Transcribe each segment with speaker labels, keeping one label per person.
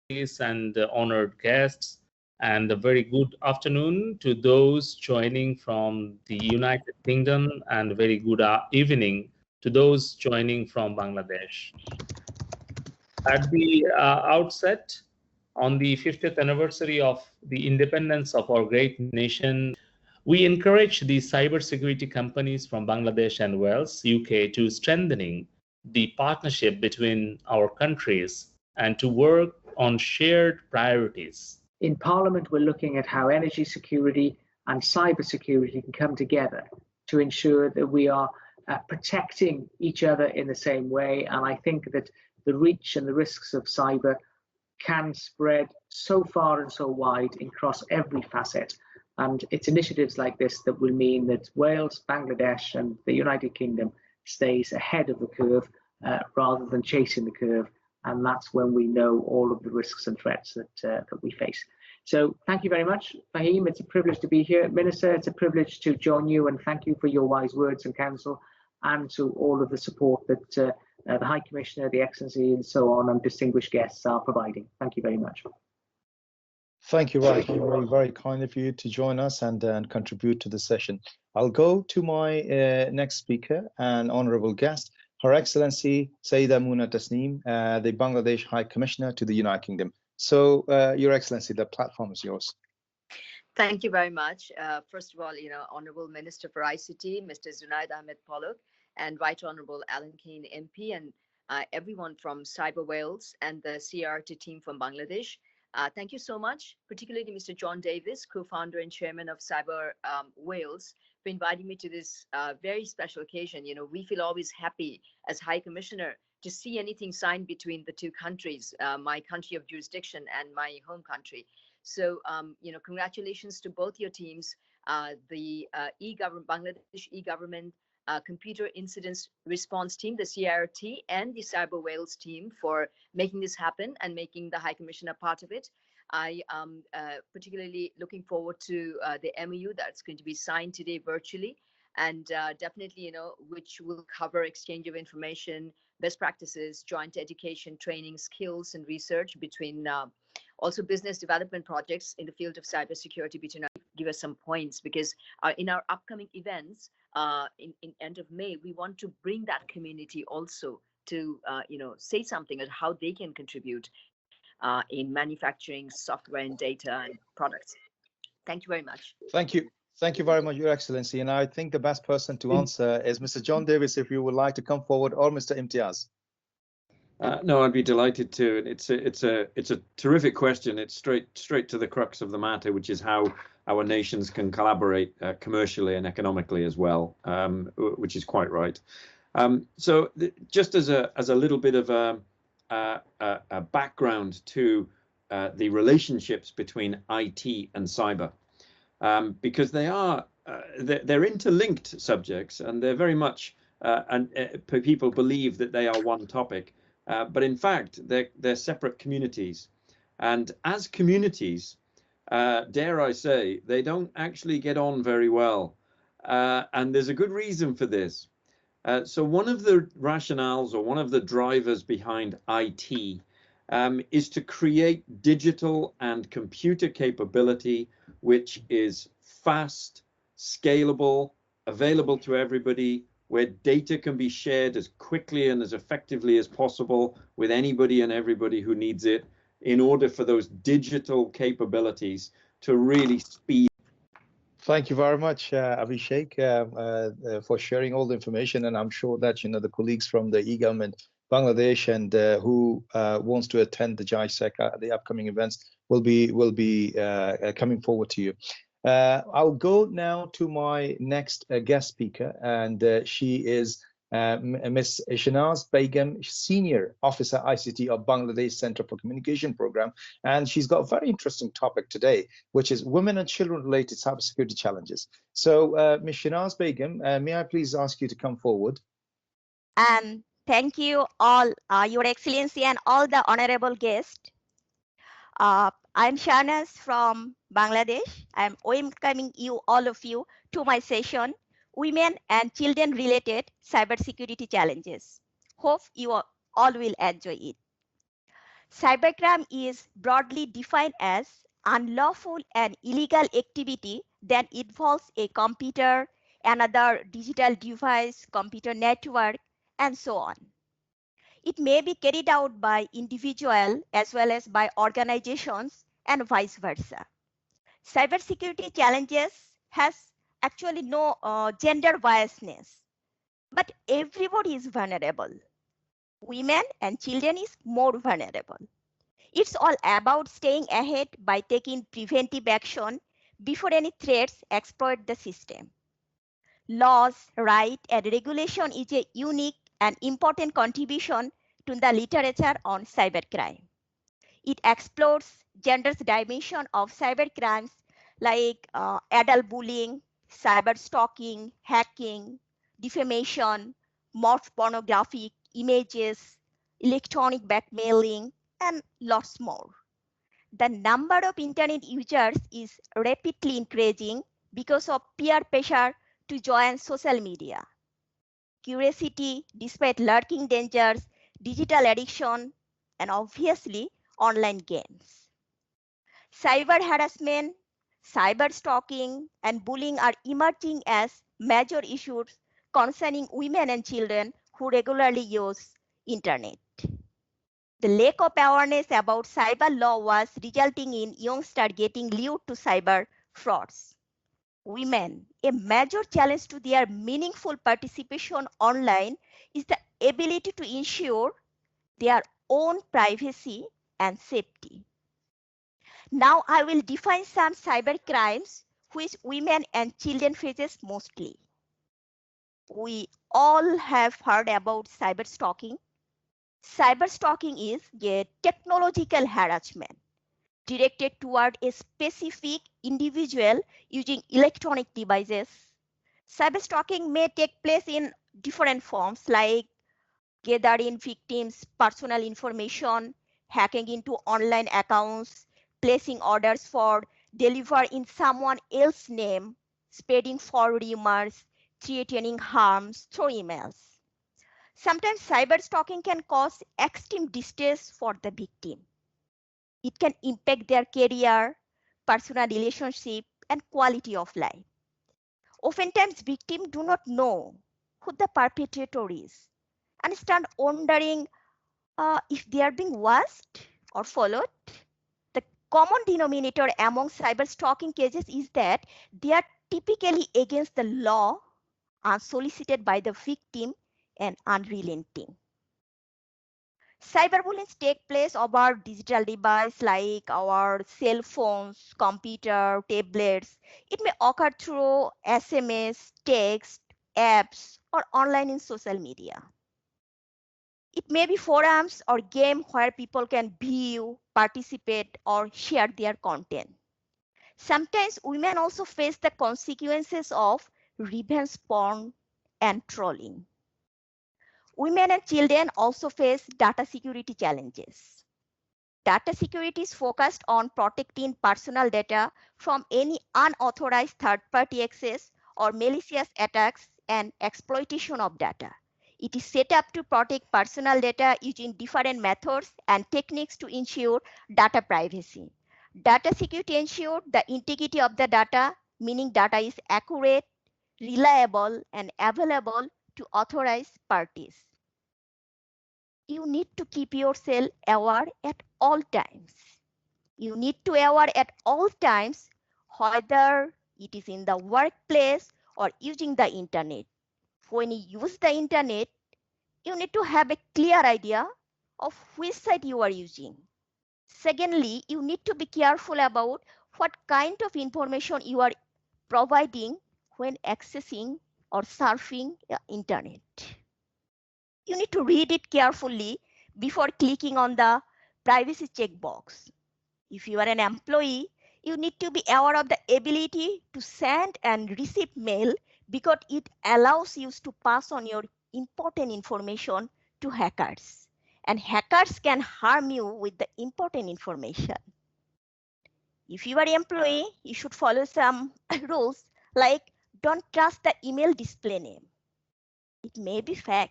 Speaker 1: and honored guests, and a very good afternoon to those joining from the United Kingdom, and a very good evening to those joining from Bangladesh. At the outset, on the 50th anniversary of the independence of our great nation, we encourage the cybersecurity companies from Bangladesh and Wales, UK, to strengthening the partnership between our countries and to work on shared priorities.
Speaker 2: In Parliament, we're looking at how energy security and cybersecurity can come together to ensure that we are protecting each other in the same way. And I think that the reach and the risks of cyber can spread so far and so wide across every facet. And it's initiatives like this that will mean that Wales, Bangladesh, and the United Kingdom stays ahead of the curve rather than chasing the curve. And that's when we know all of the risks and threats that we face. So thank you very much, Fahim. It's a privilege to be here. Minister, it's a privilege to join you, and thank you for your wise words and counsel, and to all of the support that the High Commissioner, the Excellency, and so on, and distinguished guests are providing. Thank you very much.
Speaker 3: Thank you, Raj. Very, very kind of you to join us and contribute to the session. I'll go to my next speaker and honorable guest, Her Excellency Sayyida Muna Tasneem, the Bangladesh High Commissioner to the United Kingdom. So, Your Excellency, the platform is yours.
Speaker 4: Thank you very much. First of all, Honorable Minister for ICT, Mr. Zunaid Ahmed Pollock, and Right Honorable Alan Kane MP, and everyone from Cyber Wales and the CRT team from Bangladesh. Thank you so much, particularly Mr. John Davis, co-founder and chairman of Cyber Wales, for inviting me to this very special occasion. We feel always happy as High Commissioner to see anything signed between the two countries, my country of jurisdiction and my home country. So, congratulations to both your teams, the Bangladesh e-government computer incidents response team, the CRT, and the Cyber Wales team for making this happen and making the High Commissioner part of it. I am particularly looking forward to the MOU that's going to be signed today virtually, and definitely, which will cover exchange of information, best practices, joint education, training, skills, and research between also business development projects in the field of cybersecurity between. Give us some points, because in our upcoming events in end of May, we want to bring that community also to say something about how they can contribute in manufacturing software and data and products. Thank you very much.
Speaker 3: Thank you. Thank you very much, Your Excellency. And I think the best person to answer is Mr. John Davis, if you would like to come forward, or Mr. Imtiaz.
Speaker 5: No, I'd be delighted to. It's a terrific question. It's straight to the crux of the matter, which is how our nations can collaborate commercially and economically as well, which is quite right. So just as a little bit of a background to the relationships between IT and cyber, because they're interlinked subjects, and they're very much people believe that they are one topic. But in fact, they're separate communities. And as communities, dare I say, they don't actually get on very well. And there's a good reason for this. So one of the rationales, or one of the drivers behind IT, is to create digital and computer capability which is fast, scalable, available to everybody, where data can be shared as quickly and as effectively as possible with anybody and everybody who needs it, in order for those digital capabilities to really speed.
Speaker 3: Thank you very much, Abhishek, for sharing all the information. And I'm sure that the colleagues from the e-government Bangladesh and who wants to attend the JISEC, the upcoming events, will be coming forward to you. I'll go now to my next guest speaker, and she is Ms. Shanaz Begum, Senior Officer ICT of Bangladesh Center for Communication Program, and she's got a very interesting topic today, which is women and children-related cybersecurity challenges. So, Ms. Shanaz Begum, may I please ask you to come forward?
Speaker 6: Thank you all, Your Excellency, and all the honorable guests. I'm Shanaz from Bangladesh. I'm welcoming you, all of you, to my session, Women and Children Related Cybersecurity Challenges. Hope you all will enjoy it. Cybercrime is broadly defined as unlawful and illegal activity that involves a computer, another digital device, computer network, and so on. It may be carried out by individual as well as by organizations and vice versa. Cybersecurity challenges has actually no gender biasness, but everybody is vulnerable. Women and children is more vulnerable. It's all about staying ahead by taking preventive action before any threats exploit the system. Laws, right, and regulation is a unique and important contribution to the literature on cybercrime. It explores gender's dimension of cybercrimes like adult bullying, cyber stalking, hacking, defamation, morph pornographic images, electronic blackmailing, and lots more. The number of internet users is rapidly increasing because of peer pressure to join social media. Curiosity, despite lurking dangers, digital addiction, and obviously online games. Cyber harassment, cyber stalking, and bullying are emerging as major issues concerning women and children who regularly use internet. The lack of awareness about cyber law was resulting in youngsters getting lured to cyber frauds. Women, a major challenge to their meaningful participation online is the ability to ensure their own privacy and safety. Now I will define some cyber crimes which women and children faces mostly. We all have heard about cyber stalking. Cyber stalking is a technological harassment directed toward a specific individual using electronic devices. Cyber stalking may take place in different forms like gathering victims' personal information, hacking into online accounts, placing orders for deliver in someone else's name, spreading false rumors, threatening harms through emails. Sometimes cyber stalking can cause extreme distress for the victim. It can impact their career, personal relationship, and quality of life. Oftentimes, victims do not know who the perpetrator is and start wondering if they are being watched or followed. The common denominator among cyber stalking cases is that they are typically against the law, unsolicited by the victim, and unrelenting. Cyberbullying take place over digital devices like our cell phones, computer, tablets. It may occur through SMS, text, apps, or online in social media. It may be forums or games where people can view, participate, or share their content. Sometimes women also face the consequences of revenge porn and trolling. Women and children also face data security challenges. Data security is focused on protecting personal data from any unauthorized third-party access or malicious attacks and exploitation of data. It is set up to protect personal data using different methods and techniques to ensure data privacy. Data security ensures the integrity of the data, meaning data is accurate, reliable, and available to authorized parties. You need to keep yourself aware at all times. You need to aware at all times whether it is in the workplace or using the internet. When you use the internet, you need to have a clear idea of which site you are using. Secondly, you need to be careful about what kind of information you are providing when accessing or surfing the internet. You need to read it carefully before clicking on the privacy checkbox. If you are an employee, you need to be aware of the ability to send and receive mail because it allows you to pass on your important information to hackers. And hackers can harm you with the important information. If you are an employee, you should follow some rules like don't trust the email display name. It may be fake.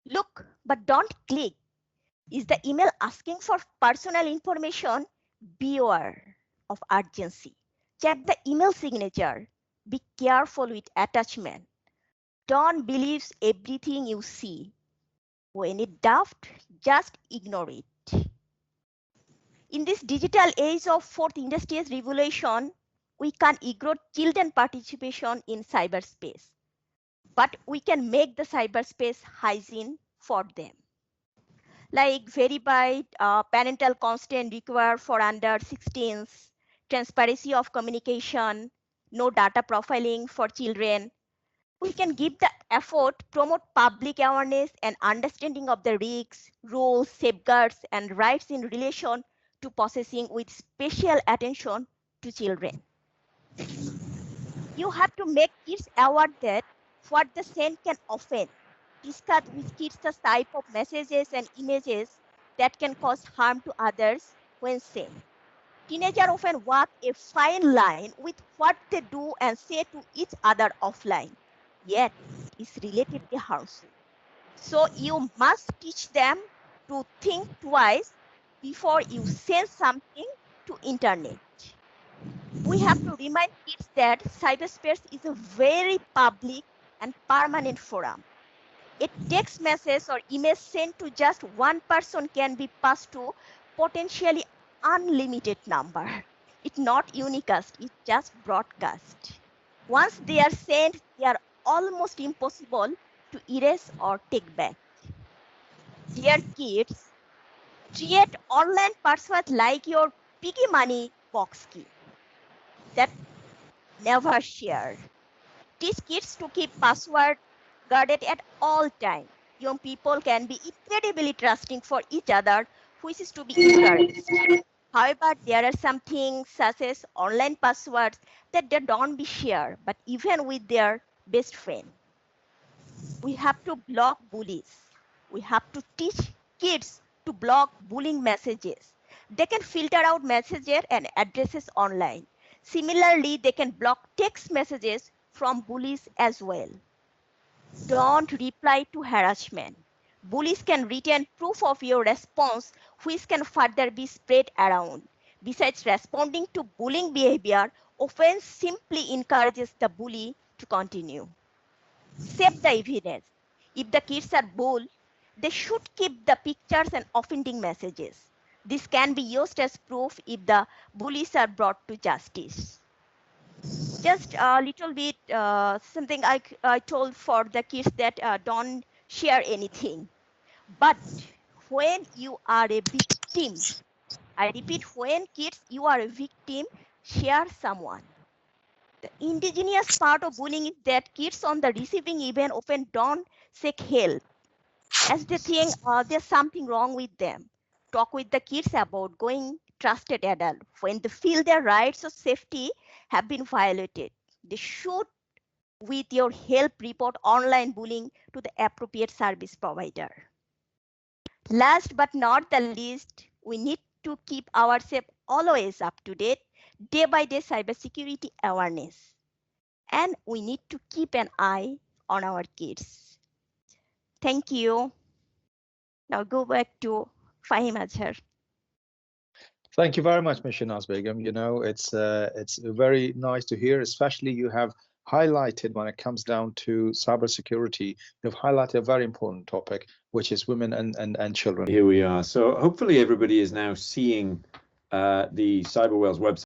Speaker 6: Look, but don't click. Is the email asking for personal information? Beware of urgency. Check the email signature. Be careful with attachment. Don't believe everything you see. When it doubt, just ignore it. In this digital age of fourth industrial revolution, we can't ignore children participation in cyberspace, but we can make the cyberspace hygiene for them. Like verified parental consent required for under 16s, transparency of communication, no data profiling for children. We can give the effort, promote public awareness and understanding of the risks, rules, safeguards, and rights in relation to processing with special attention to children. You have to make kids aware that what the send can offend. Discuss with kids the type of messages and images that can cause harm to others when sent. Teenagers often walk a fine line with what they do and say to each other offline, yet it is relatively harmful. So you must teach them to think twice before you send something to internet. We have to remind kids that cyberspace is a very public and permanent forum. A text message or image sent to just one person can be passed to potentially unlimited number. It's not unicast, it's just broadcast. Once they are sent, they are almost impossible to erase or take back. Dear kids, create online passwords like your piggy money box key that never share. Teach kids to keep password guarded at all times. Young people can be incredibly trusting for each other, which is to be encouraged. However, there are some things such as online passwords that they don't be shared, but even with their best friend. We have to block bullies. We have to teach kids to block bullying messages. They can filter out messages and addresses online. Similarly, they can block text messages from bullies as well. Don't reply to harassment. Bullies can retain proof of your response, which can further be spread around. Besides responding to bullying behavior, offense simply encourages the bully to continue. Save the evidence. If the kids are bullied, they should keep the pictures and offending messages. This can be used as proof if the bullies are brought to justice. Just a little bit something I told for the kids that don't share anything. But when you are a victim, I repeat, when kids you are a victim, share someone. The indigenous part of bullying is that kids on the receiving end often don't seek help, as they think there's something wrong with them. Talk with the kids about going trusted adult when they feel their rights or safety have been violated. They should, with your help, report online bullying to the appropriate service provider. Last but not the least, we need to keep ourselves always up to date, day by day cybersecurity awareness. And we need to keep an eye on our kids. Thank you. Now go back to Fahim Azhar.
Speaker 3: Thank you very much, Ms. Shanaz Begum. You know, it's very nice to hear, especially you have highlighted when it comes down to cybersecurity, you've highlighted a very important topic, which is women and children.
Speaker 5: Here we are. So hopefully everybody is now seeing the Cyber Wales website.